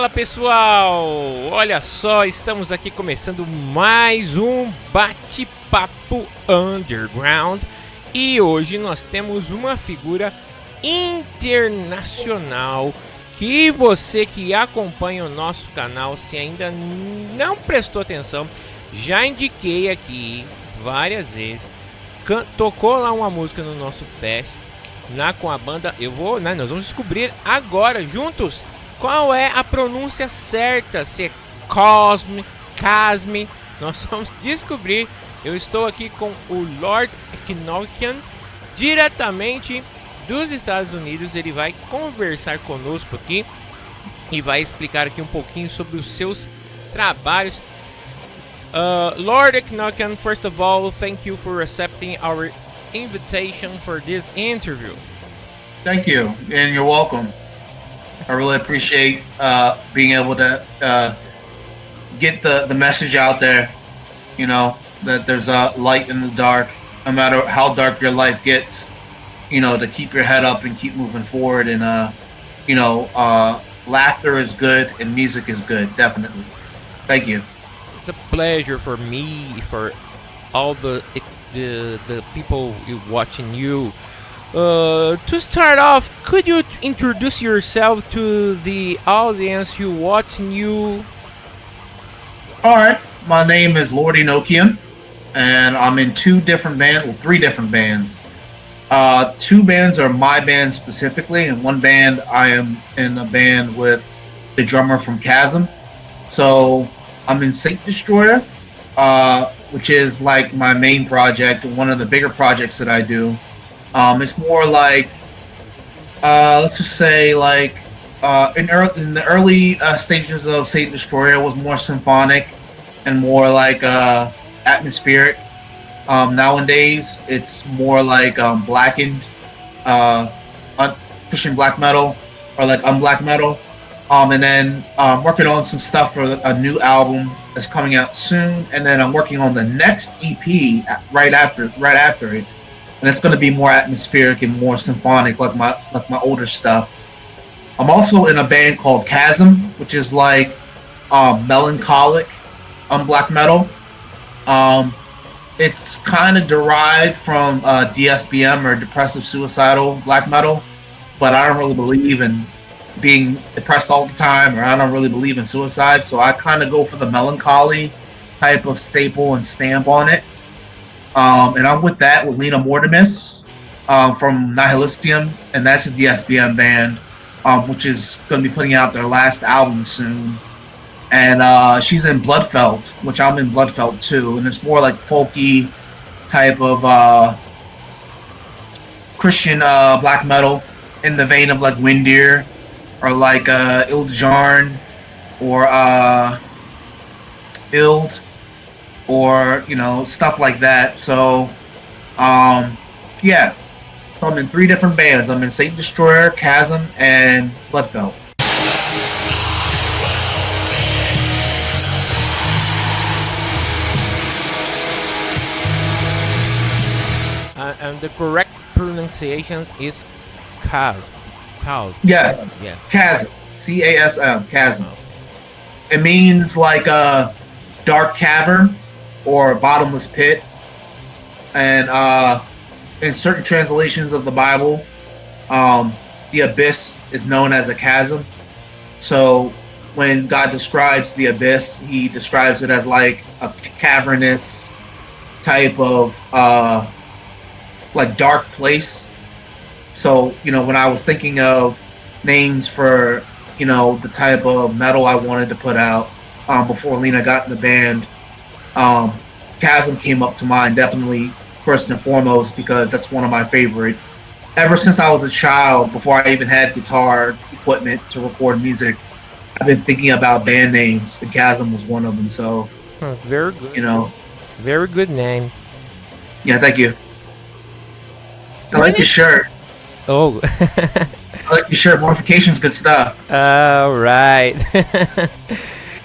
Fala pessoal, olha só, estamos aqui começando mais um Bate-Papo Underground e hoje nós temos uma figura internacional que você que acompanha o nosso canal, se ainda não prestou atenção, já indiquei aqui várias vezes, tocou lá uma música no nosso fest, com a banda, nós vamos descobrir agora juntos qual é a pronúncia certa, se é Casm, nós vamos descobrir. Eu estou aqui com o Lord Enochiam, diretamente dos Estados Unidos. Ele vai conversar conosco aqui e vai explicar aqui um pouquinho sobre os seus trabalhos. Lord Enochiam, first of all, thank you for accepting our invitation for this interview. Thank you, and you're welcome. I really appreciate being able to get the message out there, you know, that there's a light in the dark, no matter how dark your life gets, you know, to keep your head up and keep moving forward. And, laughter is good and music is good, definitely. Thank you. It's a pleasure for me, for all the people watching you. To start off, could you introduce yourself to the audience who watching you? All right, my name is Lord Enochiam, and I'm in three different bands. Two bands are my band specifically, and one band I am in a band with the drummer from Casm. So I'm in Saint Destroyer, which is like my main project, one of the bigger projects that I do. It's more like, let's just say, like in the early stages of Saint Destroyer, it was more symphonic and more like atmospheric. Nowadays, it's more like blackened, pushing black metal or like unblack metal. And then I'm working on some stuff for a new album that's coming out soon, and then I'm working on the next EP right after it. And it's going to be more atmospheric and more symphonic, like my older stuff. I'm also in a band called Casm, which is like melancholic black metal. It's kind of derived from DSBM or depressive suicidal black metal, but I don't really believe in being depressed all the time, or I don't really believe in suicide, so I kind of go for the melancholy type of staple and stamp on it. And I'm with Lena Mortimus from Nihilistium, and that's a DSBM band, which is going to be putting out their last album soon. And she's in Bloodfelt, which I'm in Bloodfelt too, and it's more like folky type of Christian black metal in the vein of like Windir or like Ildjarn or Ild, or stuff like that. So yeah, so I'm in three different bands. I'm in Saint Destroyer, Casm, and Bloodfelt. And the correct pronunciation is Casm. Yeah, Casm, Casm, Casm. It means like a dark cavern or bottomless pit, and in certain translations of the Bible, the abyss is known as a chasm. So when God describes the abyss, he describes it as like a cavernous type of like dark place. So when I was thinking of names for the type of metal I wanted to put out before Lena got in the band, Casm came up to mind definitely first and foremost, because that's one of my favorite. Ever since I was a child, before I even had guitar equipment to record music, I've been thinking about band names, and Casm was one of them. So very good. Very good name. Yeah, thank you. I like your shirt. Oh. I like your shirt. Modification's good stuff. Right.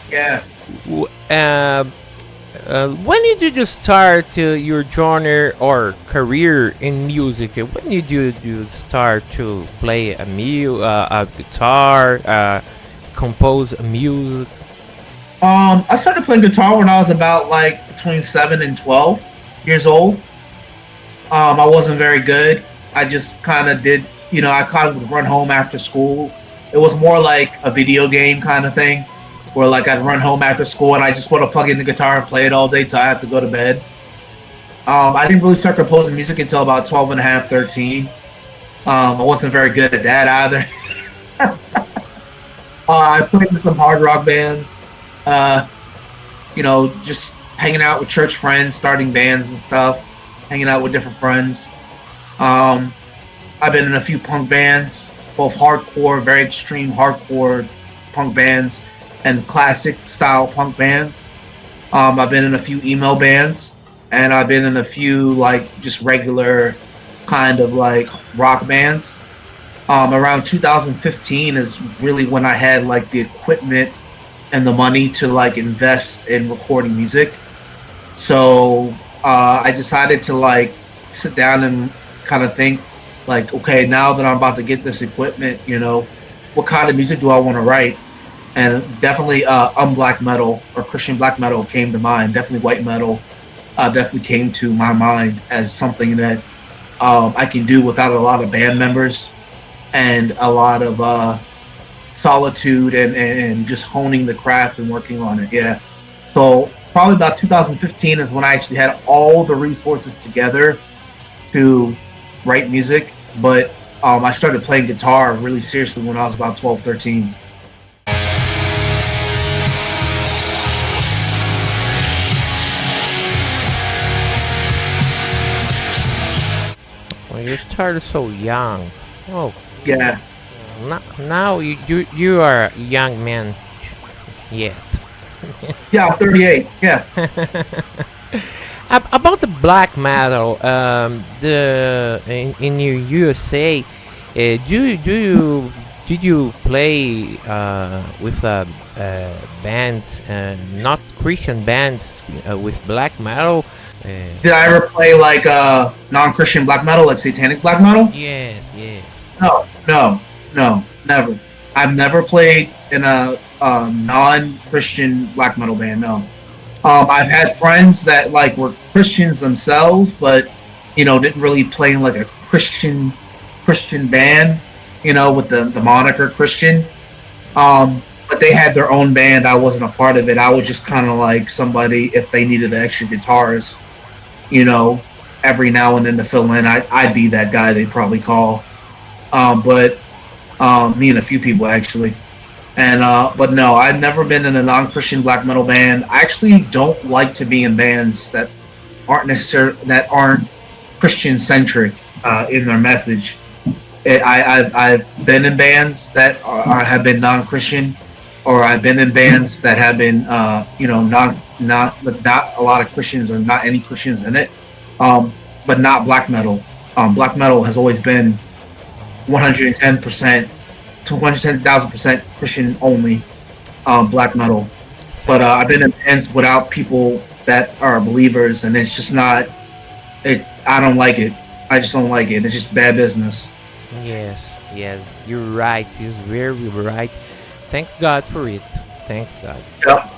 Yeah. When did you start your journey or career in music? When did you start to play a guitar, compose music? I started playing guitar when I was about like between 7 and 12 years old. I wasn't very good. I just kind of did, I kind of would run home after school. It was more like a video game kind of thing, where like I'd run home after school and I just want to plug in the guitar and play it all day till I have to go to bed. I didn't really start composing music until about 12 and a half, 13. I wasn't very good at that either. I played in some hard rock bands, just hanging out with church friends, starting bands and stuff, hanging out with different friends. I've been in a few punk bands, both hardcore, very extreme hardcore punk bands and classic style punk bands. I've been in a few emo bands, and I've been in a few like just regular kind of like rock bands. Around 2015 is really when I had like the equipment and the money to like invest in recording music. So I decided to like sit down and kind of think like, okay, now that I'm about to get this equipment, what kind of music do I want to write? And definitely black metal or Christian black metal came to mind. Definitely white metal definitely came to my mind as something that I can do without a lot of band members and a lot of solitude and just honing the craft and working on it. Yeah. So probably about 2015 is when I actually had all the resources together to write music. But I started playing guitar really seriously when I was about 12, 13. Well, you started so young. Oh. Yeah. Now you are a young man yet. Yeah, I'm 38. Yeah. About the black metal, in your USA, did you play with bands, not Christian bands, with black metal? Did I ever play like non-Christian black metal, like satanic black metal? Yes, yes. No, never. I've never played in a non-Christian black metal band. No. I've had friends that like were Christians themselves, but didn't really play in like a Christian band, with the moniker Christian. But they had their own band. I wasn't a part of it. I was just kind of like somebody if they needed an extra guitarist, every now and then to fill in. I'd be that guy they'd probably call. But me and a few people actually. And but no, I've never been in a non-Christian black metal band. I actually don't like to be in bands that aren't Christian centric in their message. I've been in bands that have been non-Christian, or I've been in bands that have been not a lot of Christians or not any Christians in it, but not black metal. Black metal has always been 110% to 110,000% Christian only, black metal. But I've been in bands without people that are believers, and it's just not. I don't like it. I just don't like it. It's just bad business. Yes, you're right. You're very right. Thanks God for it. Thanks God. Yep.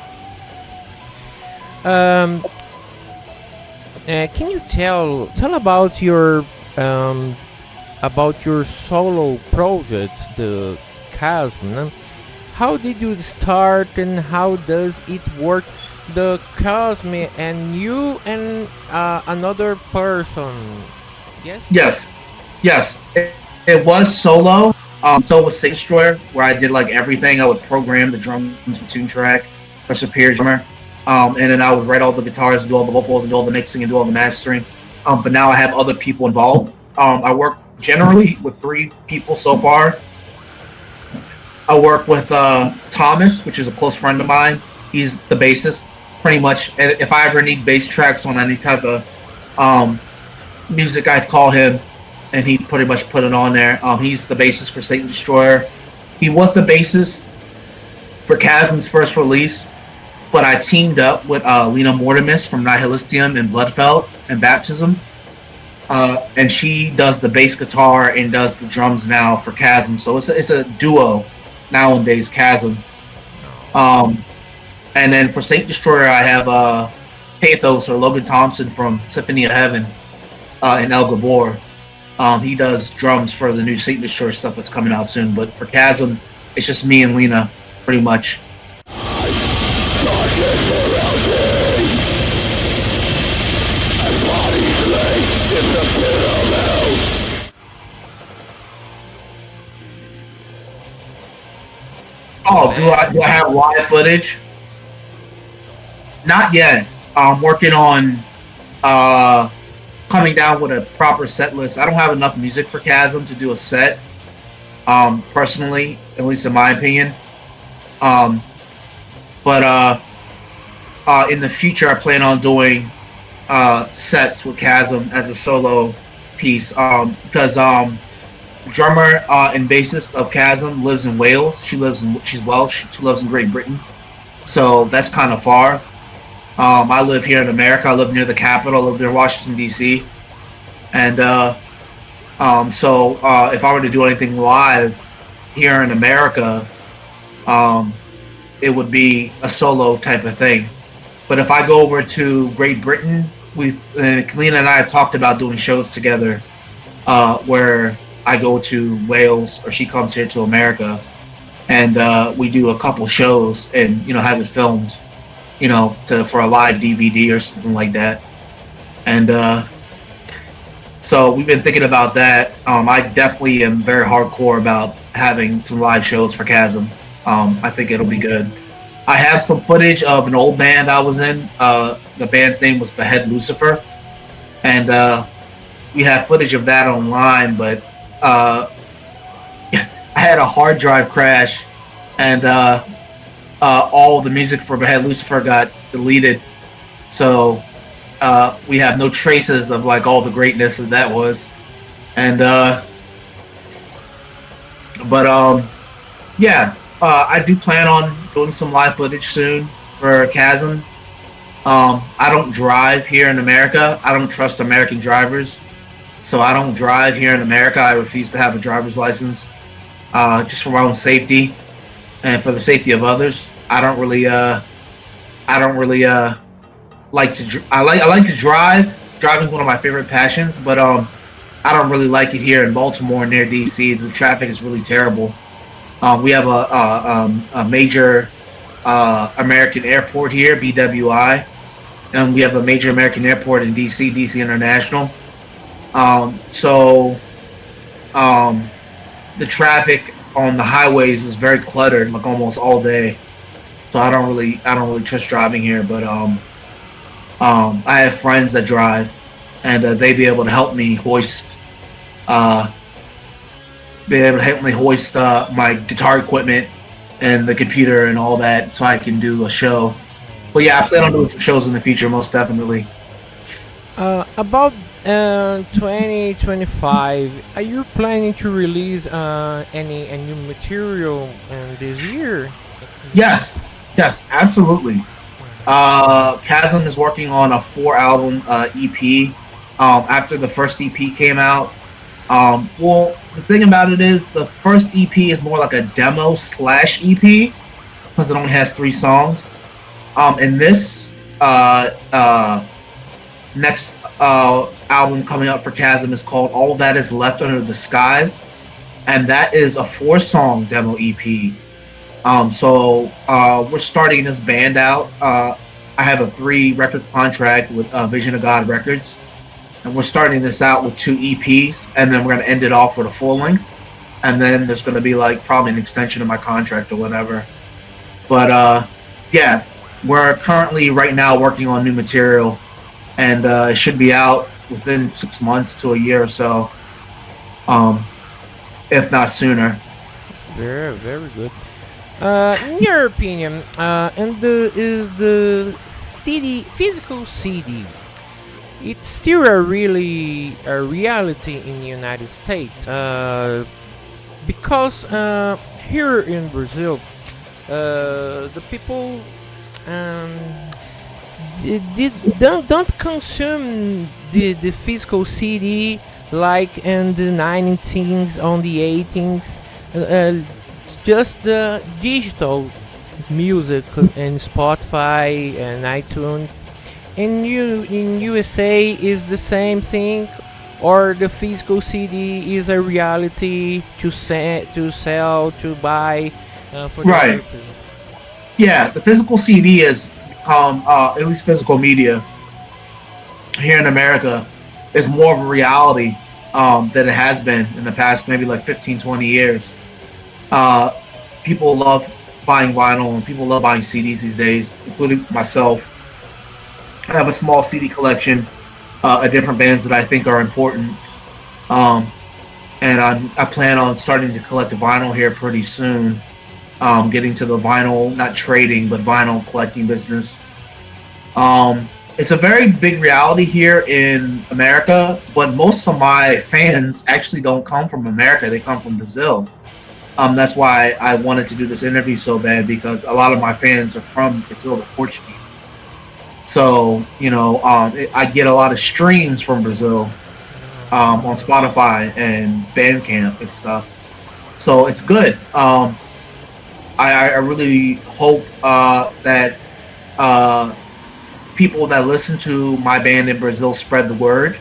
Can you tell about your solo project, the Casm? How did you start and how does it work? The Casm and you and another person. Yes. It was solo. So it was Satan Destroyer, where I did like everything. I would program the drums and tune track for Superior Drummer, and then I would write all the guitars, do all the vocals, and do all the mixing and do all the mastering. But now I have other people involved. I work generally with 3 people so far. I work with Thomas, which is a close friend of mine. He's the bassist, pretty much. And if I ever need bass tracks on any type of music, I'd call him, and he'd pretty much put it on there. He's the bassist for Satan Destroyer. He was the bassist for Casm's first release, but I teamed up with Lena Mortimus from Nihilistium and Bloodfelt and Baptism. And she does the bass guitar and does the drums now for Casm. So it's a duo nowadays Casm. And then for Saint Destroyer, I have Pathos or Logan Thompson from Symphony of Heaven and El Gabor. He does drums for the new Saint Destroyer stuff that's coming out soon. But for Casm, it's just me and Lena, pretty much. Oh, do I have live footage? Not yet. I'm working on coming down with a proper set list. I don't have enough music for Casm to do a set, personally, at least in my opinion. But in the future, I plan on doing sets with Casm as a solo piece, because drummer and bassist of Casm lives in Wales. She's Welsh. She lives in Great Britain, so that's kind of far. I live here in America. I live near the capital. I live near Washington D.C. And so if I were to do anything live here in America, it would be a solo type of thing. But if I go over to Great Britain, Kalina and I have talked about doing shows together, where I go to Wales or she comes here to America, and we do a couple shows and have it filmed, for a live DVD or something like that. And so we've been thinking about that. I definitely am very hardcore about having some live shows for Casm. I think it'll be good. I have some footage of an old band I was in. The band's name was Behead Lucifer, and we have footage of that online, but I had a hard drive crash, and all the music for Behead Lucifer got deleted, so we have no traces of all the greatness that was. And yeah, I do plan on doing some live footage soon for Casm. I don't drive here in America. I don't trust American drivers, so I don't drive here in America. I refuse to have a driver's license, just for my own safety and for the safety of others. I don't really like to. I like to drive. Driving is one of my favorite passions, but I don't really like it here in Baltimore near DC. The traffic is really terrible. We have a major American airport here, BWI, and we have a major American airport in DC, DC International. So the traffic on the highways is very cluttered, almost all day. So I don't really trust driving here. But I have friends that drive, and they be able to help me hoist. My guitar equipment and the computer and all that, so I can do a show. But yeah, I plan on doing some shows in the future, most definitely. About 2025, are you planning to release any new material this year? Yes, absolutely. Casm is working on a 4-album EP. After the first EP came out, well, the thing about it is the first EP is more like a demo / EP because it only has 3 songs. And this next album coming up for Casm is called All That Is Left Under the Skies, and that is a 4-song demo EP. So we're starting this band out. I have a 3-record contract with Vision of God Records, and we're starting this out with 2 EPs, and then we're going to end it off with a full length, and then there's going to be probably an extension of my contract or whatever. But yeah, we're currently right now working on new material, and it should be out within 6 months to a year or so, if not sooner. Very, very good. In your opinion, is the CD, physical CD, it's still a reality in the United States? Because here in Brazil, the people don't consume the physical CD like in the 19s, on the 18s. just the digital music and Spotify and iTunes. In USA is the same thing, or the physical CD is a reality to sell, to buy for the Right. purpose. Yeah, the physical CD has become, at least physical media here in America, is more of a reality than it has been in the past maybe like 15, 20 years. Uh, People love buying vinyl and people love buying CDs these days, including myself. I have a small CD collection of different bands that I think are important. Um, and I plan on starting to collect the vinyl here pretty soon. Getting to the vinyl, not trading, but vinyl collecting business. It's a very big reality here in America, but most of my fans actually don't come from America. They come from Brazil. That's why I wanted to do this interview so bad, because a lot of my fans are from Brazil, the Portuguese. So, I get a lot of streams from Brazil on Spotify and Bandcamp and stuff. So it's good. I really hope that people that listen to my band in Brazil spread the word,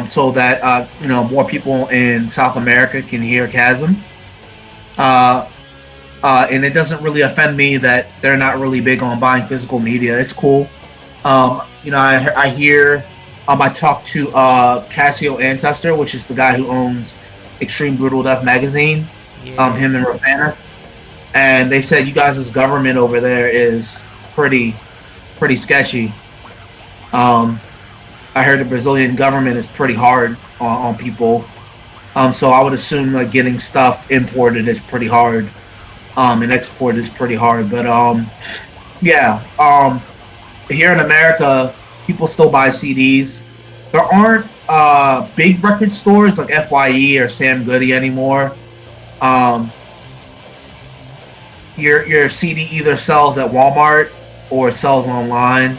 so that more people in South America can hear Casm. And it doesn't really offend me that they're not really big on buying physical media. It's cool. I hear. I talked to Cassio Ancestor, which is the guy who owns Extreme Brutal Death magazine. Yeah. Him and Rafanis, and they said you guys' government over there is pretty sketchy. I heard the Brazilian government is pretty hard on people. So I would assume like getting stuff imported is pretty hard, and export is pretty hard. But here in America, people still buy CDs. There aren't big record stores like FYE or Sam Goody anymore. Your CD either sells at Walmart or sells online,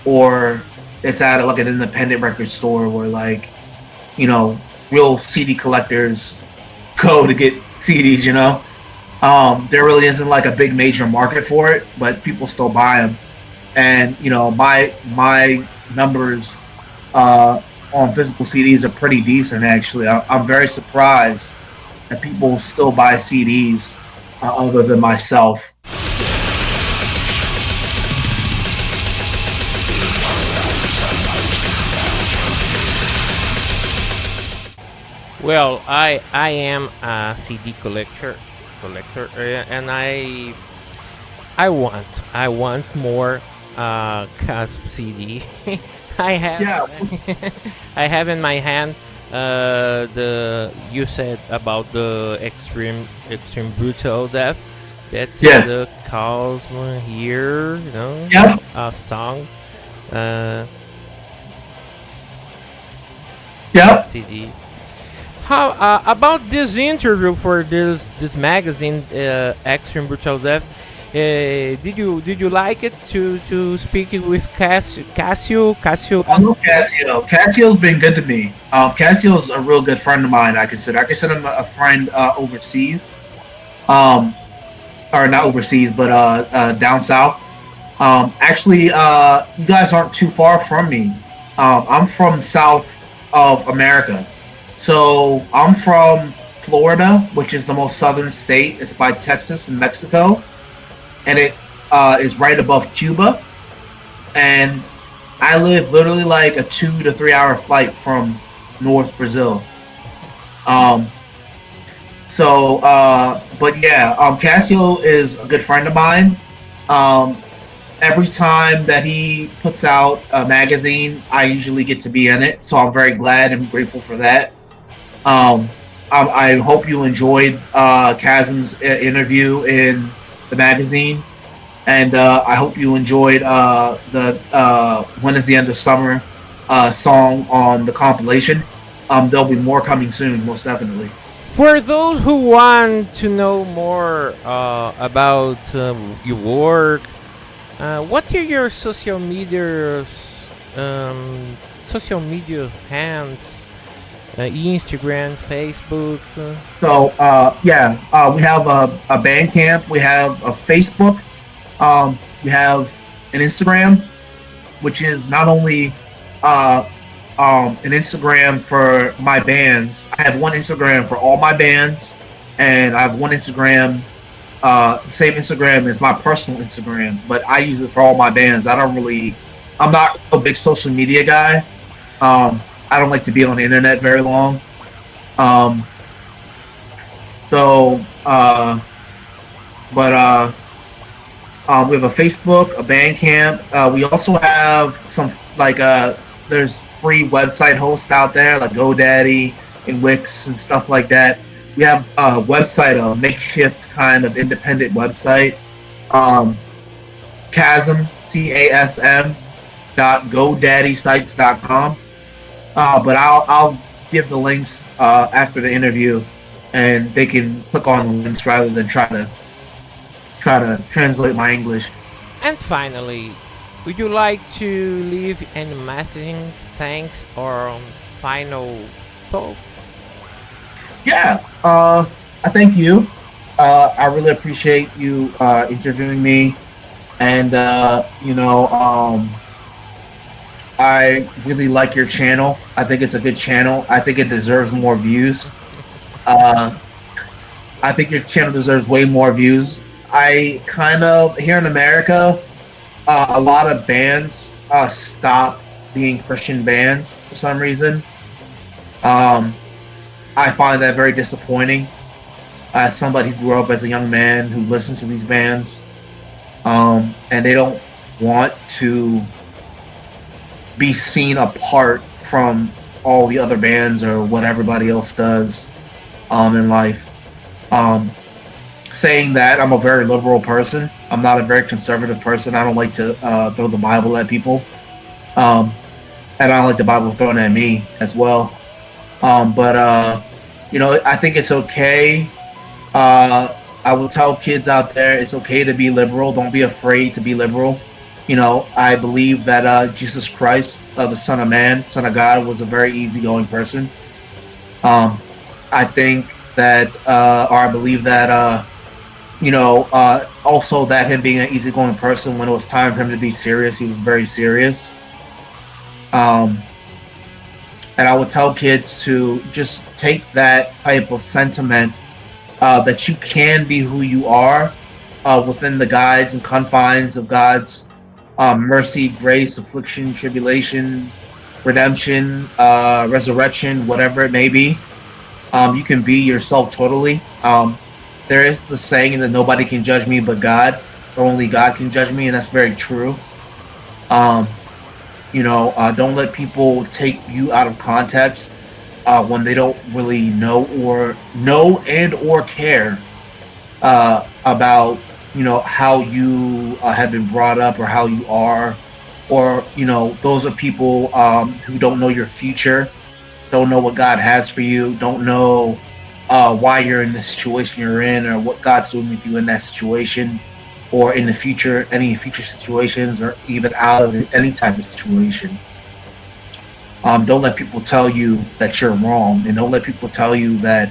or it's at like an independent record store where real CD collectors go to get CDs. There really isn't like a big major market for it, but people still buy them. And my numbers on physical CDs are pretty decent actually. I'm very surprised that people still buy CDs other than myself. Well, I am a CD collector, and I want more Casm CD. I have I have in my hand the you said about the extreme brutal death. That's the Casm here, a song. CD. How about this interview for this magazine, Extreme Brutal Death? Did you like it to speak with Cassio? I know Cassio. Cassio's been good to me. Cassio's a real good friend of mine. I consider him a friend overseas, or not overseas, but down south. Actually, you guys aren't too far from me. I'm from South of America, so I'm from Florida, which is the most southern state. It's by Texas and Mexico, and it is right above Cuba. And I live literally like a 2 to 3 hour flight from North Brazil. But yeah, Cassio is a good friend of mine. Every time that he puts out a magazine, I usually get to be in it, so I'm very glad and grateful for that. I hope you enjoyed Casm's interview in the magazine, and I hope you enjoyed the When Is the End of Summer song on the compilation. There'll be more coming soon, most definitely. For those who want to know more about your work, what are your social media hands? Instagram, Facebook. So we have a Bandcamp, we have a Facebook, we have an Instagram, which is not only an Instagram for my bands. I have one Instagram for all my bands, and I have one Instagram, the same Instagram as my personal Instagram, but I use it for all my bands. I'm not a big social media guy. I don't like to be on the internet very long. We have a Facebook, a Bandcamp. We also have some there's free website hosts out there like GoDaddy and Wix and stuff like that. We have a website, a makeshift kind of independent website, Casm, CASM .godaddysites.com. But I'll give the links after the interview, and they can click on the links rather than try to translate my English. And finally, would you like to leave any messages, thanks, or final thoughts? Yeah, I thank you. I really appreciate you interviewing me, and I really like your channel. I think it's a good channel. I think it deserves more views. I think your channel deserves way more views. Here in America, a lot of bands stop being Christian bands for some reason. I find that very disappointing. As somebody who grew up as a young man who listens to these bands, and they don't want to be seen apart from all the other bands or what everybody else does in life. Saying that, I'm a very liberal person. I'm not a very conservative person. I don't like to throw the Bible at people. And I don't like the Bible thrown at me as well. I think it's okay. I will tell kids out there, it's okay to be liberal. Don't be afraid to be liberal. I believe that Jesus Christ, the Son of Man, Son of God, was a very easygoing person. I think that, or I believe that, also that him being an easygoing person, when it was time for him to be serious, he was very serious. And I would tell kids to just take that type of sentiment, that you can be who you are within the guides and confines of God's mercy, grace, affliction, tribulation, redemption, resurrection, whatever it may be. You can be yourself totally. There is the saying that nobody can judge me but God, or only God can judge me, and that's very true. Don't let people take you out of context when they don't really know or care about how you have been brought up or how you are, or those are people who don't know your future, don't know what God has for you, don't know why you're in the situation you're in, or what God's doing with you in that situation, or in the future, any future situations, or even out of any type of situation. Don't let people tell you that you're wrong, and don't let people tell you that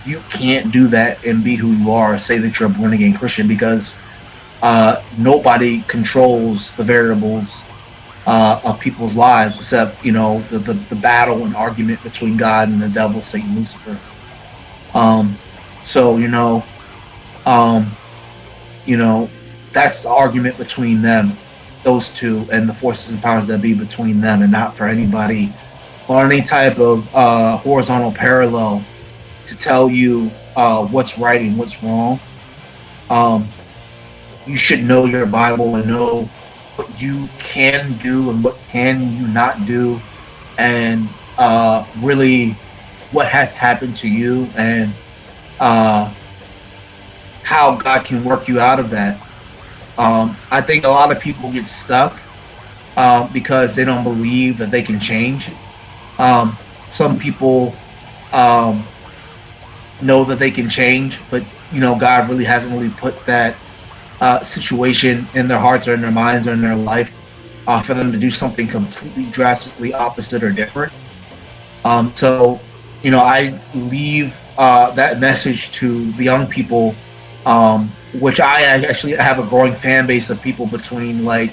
you can't do that and be who you are, or say that you're a born again Christian, because nobody controls the variables of people's lives except the battle and argument between God and the devil, Satan, Lucifer. That's the argument between them, those two, and the forces and powers that be between them, and not for anybody or any type of horizontal parallel to tell you what's right and what's wrong. You should know your Bible and know what you can do and what can you not do, and really what has happened to you, and how God can work you out of that. I think a lot of people get stuck because they don't believe that they can change. Some people know that they can change, but God really hasn't really put that situation in their hearts or in their minds or in their life for them to do something completely drastically opposite or different. So I leave that message to the young people, which I actually have a growing fan base of people between like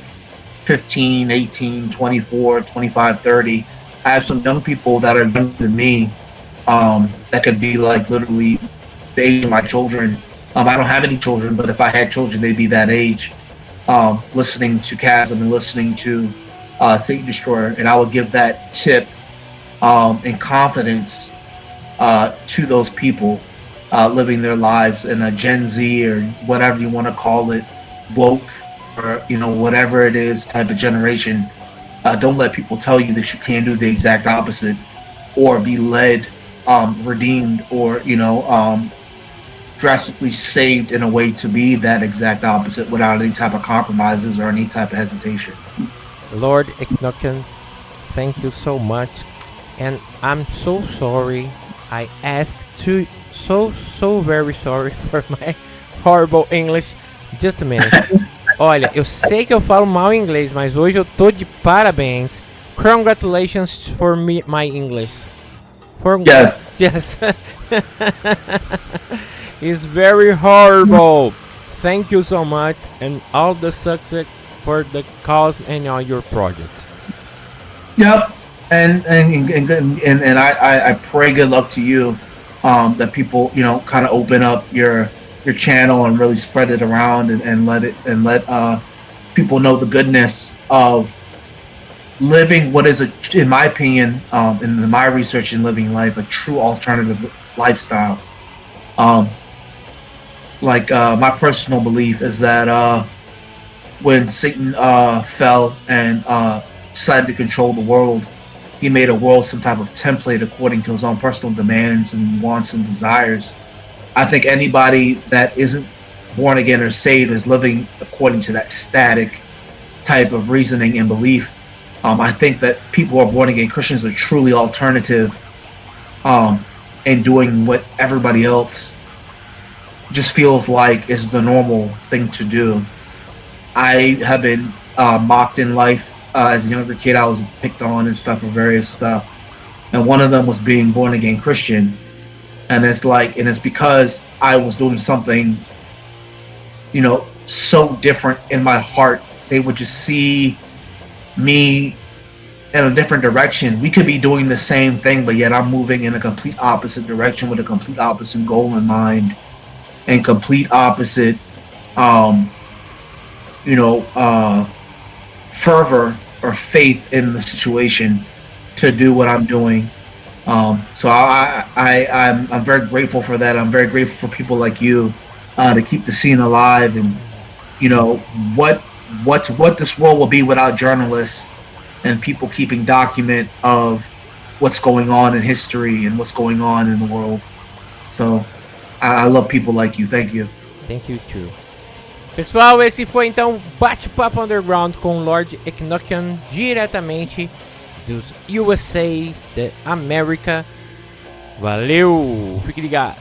15, 18, 24, 25, 30. I have some young people that are younger than me, that could be like literally the age of my children. I don't have any children, but if I had children, they'd be that age, listening to Casm and listening to Satan Destroyer. And I would give that tip and confidence to those people living their lives in a Gen Z or whatever you want to call it, woke, or whatever it is type of generation. Don't let people tell you that you can do the exact opposite, or be led, redeemed, or drastically saved in a way to be that exact opposite without any type of compromises or any type of hesitation. Lord Enochiam, thank you so much, and I'm so sorry. I asked to so very sorry for my horrible English. Just a minute. Olha, eu sei que eu falo mal inglês, mas hoje eu tô de parabéns. Congratulations for me, my English. Yes. Yes. It's very horrible. Thank you so much, and all the success for the cause and all your projects. Yep. And I pray good luck to you. That people kind of open up your channel and really spread it around and let people know the goodness of living what is in my opinion, in my research in living life, a true alternative lifestyle. My personal belief is that when Satan fell and decided to control the world, he made a world some type of template according to his own personal demands and wants and desires. I think anybody that isn't born again or saved is living according to that static type of reasoning and belief. I think that people who are born again Christians are truly alternative, and doing what everybody else just feels like is the normal thing to do. I have been mocked in life. As a younger kid, I was picked on and stuff for various stuff, and one of them was being born again Christian. And it's because I was doing something, so different in my heart. They would just see me in a different direction. We could be doing the same thing, but yet I'm moving in a complete opposite direction with a complete opposite goal in mind, and complete opposite, fervor or faith in the situation to do what I'm doing. So I'm very grateful for that. I'm very grateful for people like you to keep the scene alive. And what this world will be without journalists and people keeping document of what's going on in history and what's going on in the world. So I love people like you. Thank you. Thank you too. Pessoal, esse foi então Bate-Papo Underground com Lord Enochiam, diretamente dos USA, da América. Valeu, fique ligado.